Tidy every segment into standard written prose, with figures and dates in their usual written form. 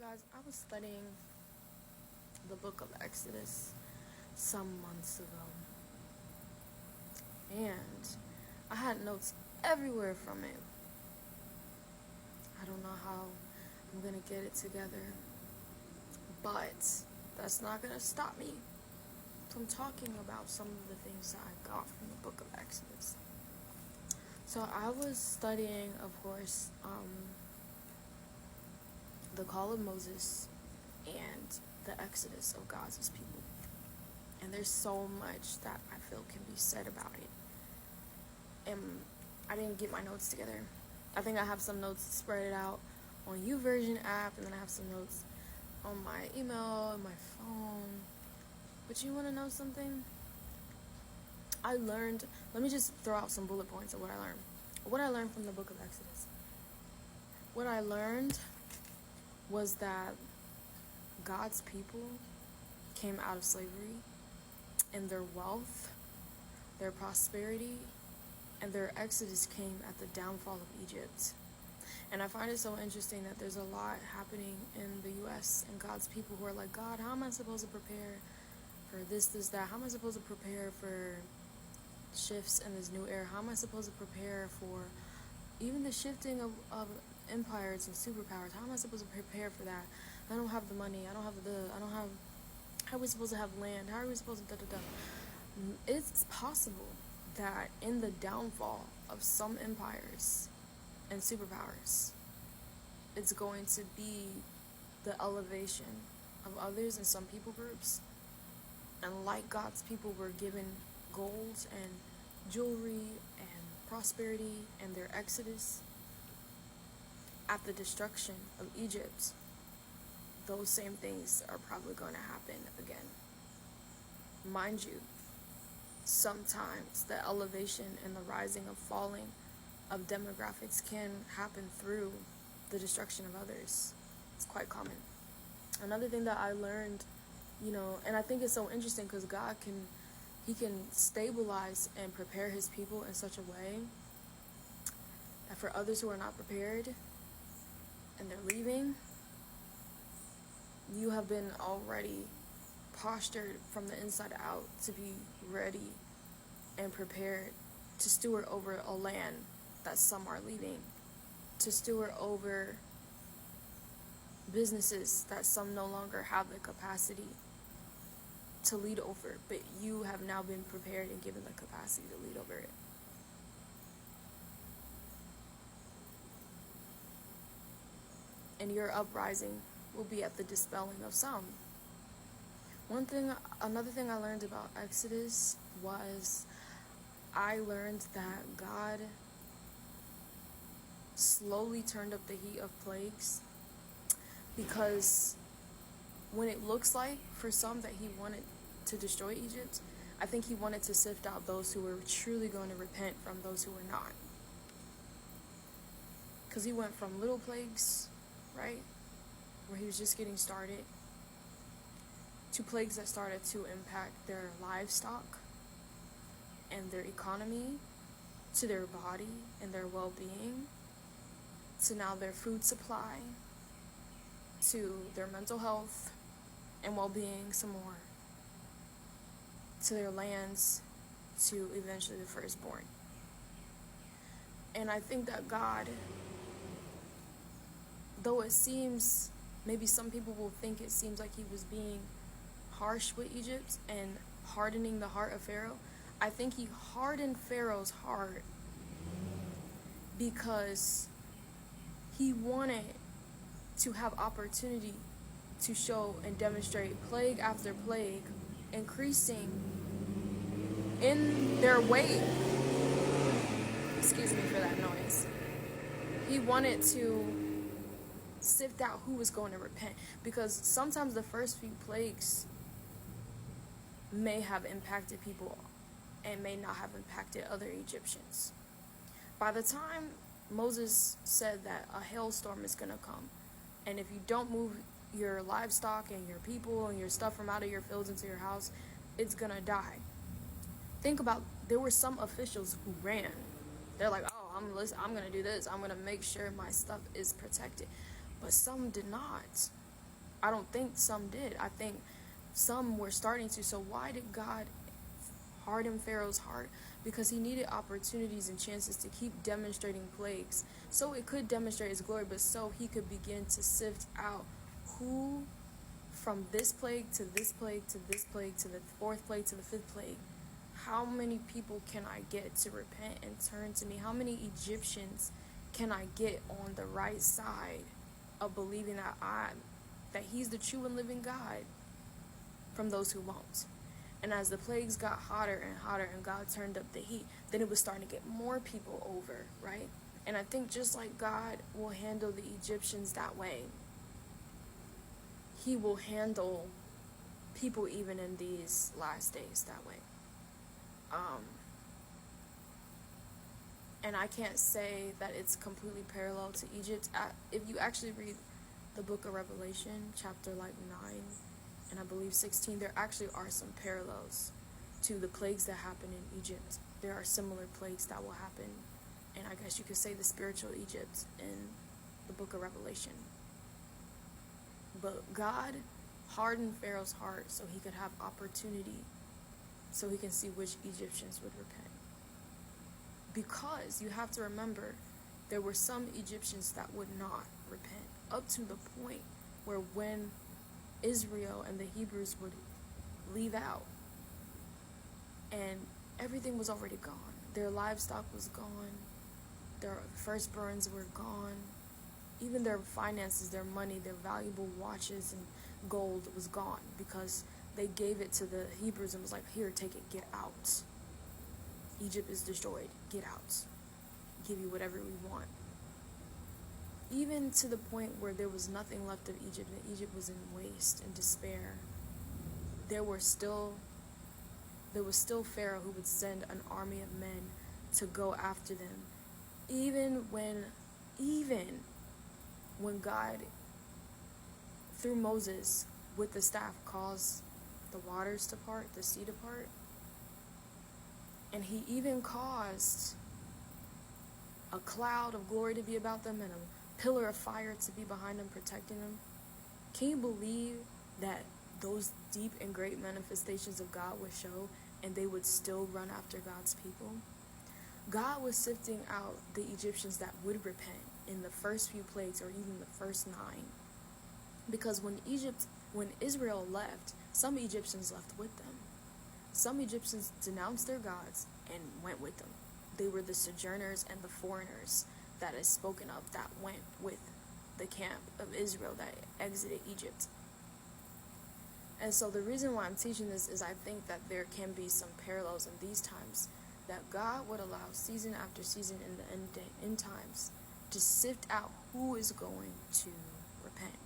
guys, I was studying the book of Exodus some months ago, and I had notes everywhere from it. I don't know how I'm gonna get it together, but that's not gonna stop me from talking about some of the things that I got from the book of Exodus. So I was studying, of course, the call of Moses and the exodus of God's people. And there's so much that I feel can be said about it. And I didn't get my notes together. I think I have some notes spread out on YouVersion app, and then I have some notes on my email and my phone. But you want to know something? Let me just throw out some bullet points of what I learned. What I learned from the book of Exodus. What I learned was that God's people came out of slavery, and their wealth, their prosperity, and their exodus came at the downfall of Egypt. And I find it so interesting that there's a lot happening in the U.S. and God's people who are like, God, how am I supposed to prepare for this, that? How am I supposed to prepare for shifts in this new era? How am I supposed to prepare for even the shifting of empires and superpowers? How am I supposed to prepare for that? I don't have the money. I don't have how are we supposed to have land? How are we supposed to It's possible that in the downfall of some empires and superpowers, it's going to be the elevation of others and some people groups. And like God's people were given gold and jewelry and prosperity and their exodus at the destruction of Egypt, those same things are probably going to happen again. Mind you, sometimes the elevation and the rising of falling of demographics can happen through the destruction of others. It's quite common. Another thing that I learned, and I think it's so interesting because God can stabilize and prepare his people in such a way that for others who are not prepared and they're leaving, you have been already postured from the inside out to be ready and prepared to steward over a land that some are leaving, to steward over businesses that some no longer have the capacity to lead over, but you have now been prepared and given the capacity to lead over it. And your uprising will be at the dispelling of some. Another thing I learned about Exodus was I learned that God slowly turned up the heat of plagues, because when it looks like for some that he wanted to destroy Egypt, I think he wanted to sift out those who were truly going to repent from those who were not. Because he went from little plagues, right, where he was just getting started, to plagues that started to impact their livestock and their economy, to their body and their well-being, to now their food supply, to their mental health and well-being some more, to their lands, to eventually the firstborn. And I think that God, though it seems, maybe some people will think it seems like he was being harsh with Egypt and hardening the heart of Pharaoh, I think he hardened Pharaoh's heart because he wanted to have opportunity to show and demonstrate plague after plague increasing in their weight. Excuse me for that noise. He wanted to sift out who was going to repent, because sometimes the first few plagues may have impacted people and may not have impacted other Egyptians. By the time Moses said that a hailstorm is going to come, and if you don't move your livestock and your people and your stuff from out of your fields into your house, it's going to die. Think about, there were some officials who ran. They're like, oh, I'm going to do this. I'm going to make sure my stuff is protected. But some did not. I don't think some did. I think some were starting to. So why did God harden Pharaoh's heart? Because he needed opportunities and chances to keep demonstrating plagues, so it could demonstrate his glory, but so he could begin to sift out who, from this plague to this plague to this plague to the fourth plague to the fifth plague, how many people can I get to repent and turn to me? How many Egyptians can I get on the right side of believing that he's the true and living God, from those who won't? And as the plagues got hotter and hotter and God turned up the heat, then it was starting to get more people over, right? And I think just like God will handle the Egyptians that way, he will handle people even in these last days that way. And I can't say that it's completely parallel to Egypt. If you actually read the book of Revelation, chapter 9, and I believe 16, there actually are some parallels to the plagues that happen in Egypt. There are similar plagues that will happen, and I guess you could say the spiritual Egypt in the book of Revelation. But God hardened Pharaoh's heart so he could have opportunity, so he can see which Egyptians would repent. Because you have to remember, there were some Egyptians that would not repent, up to the point where when Israel and the Hebrews would leave out and everything was already gone. Their livestock was gone. Their firstborns were gone. Even their finances, their money, their valuable watches and gold was gone, because they gave it to the Hebrews and was like, here, take it, get out. Egypt is destroyed, get out. Give you whatever we want. Even to the point where there was nothing left of Egypt, and Egypt was in waste and despair, there was still Pharaoh who would send an army of men to go after them. Even when God, through Moses, with the staff, caused the waters to part, the sea to part, and he even caused a cloud of glory to be about them and a pillar of fire to be behind them, protecting them. Can you believe that those deep and great manifestations of God would show, and they would still run after God's people? God was sifting out the Egyptians that would repent in the first few plagues, or even the first 9. Because when Israel left, some Egyptians left with them. Some Egyptians denounced their gods and went with them. They were the sojourners and the foreigners that is spoken of that went with the camp of Israel that exited Egypt. And so the reason why I'm teaching this is I think that there can be some parallels in these times, that God would allow season after season in the end times to sift out who is going to repent.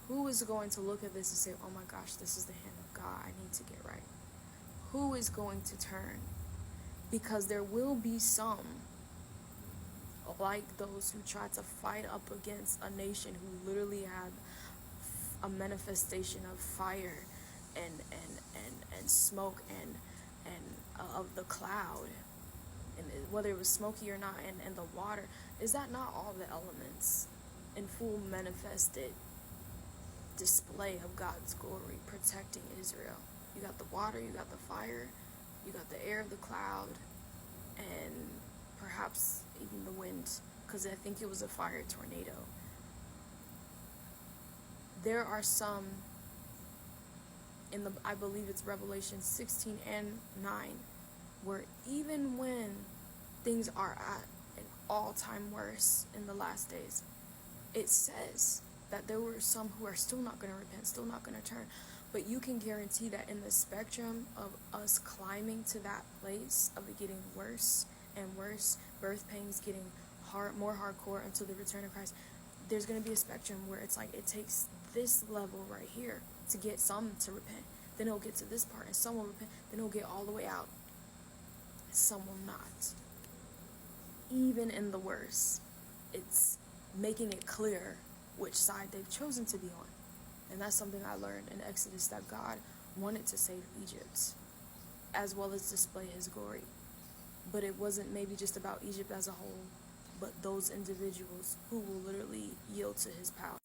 Who is going to look at this and say, oh my gosh, this is the hand of God, I need to get right. Who is going to turn? Because there will be some, like those who tried to fight up against a nation who literally had a manifestation of fire and smoke and of the cloud, and whether it was smoky or not, and the water. Is that not all the elements in full manifested display of God's glory protecting Israel? You got the water, you got the fire, you got the air of the cloud, and perhaps even the wind, because I think it was a fire tornado. There are some in I believe it's Revelation 16 and 9, where even when things are at an all-time worst in the last days, it says that there were some who are still not going to repent, still not going to turn. But you can guarantee that in the spectrum of us climbing to that place of it getting worse and worse, birth pains getting more hardcore until the return of Christ, there's going to be a spectrum where it's like it takes this level right here to get some to repent. Then it'll get to this part and some will repent. Then it'll get all the way out. Some will not. Even in the worst, it's making it clear which side they've chosen to be on. And that's something I learned in Exodus, that God wanted to save Egypt as well as display his glory. But it wasn't maybe just about Egypt as a whole, but those individuals who will literally yield to his power.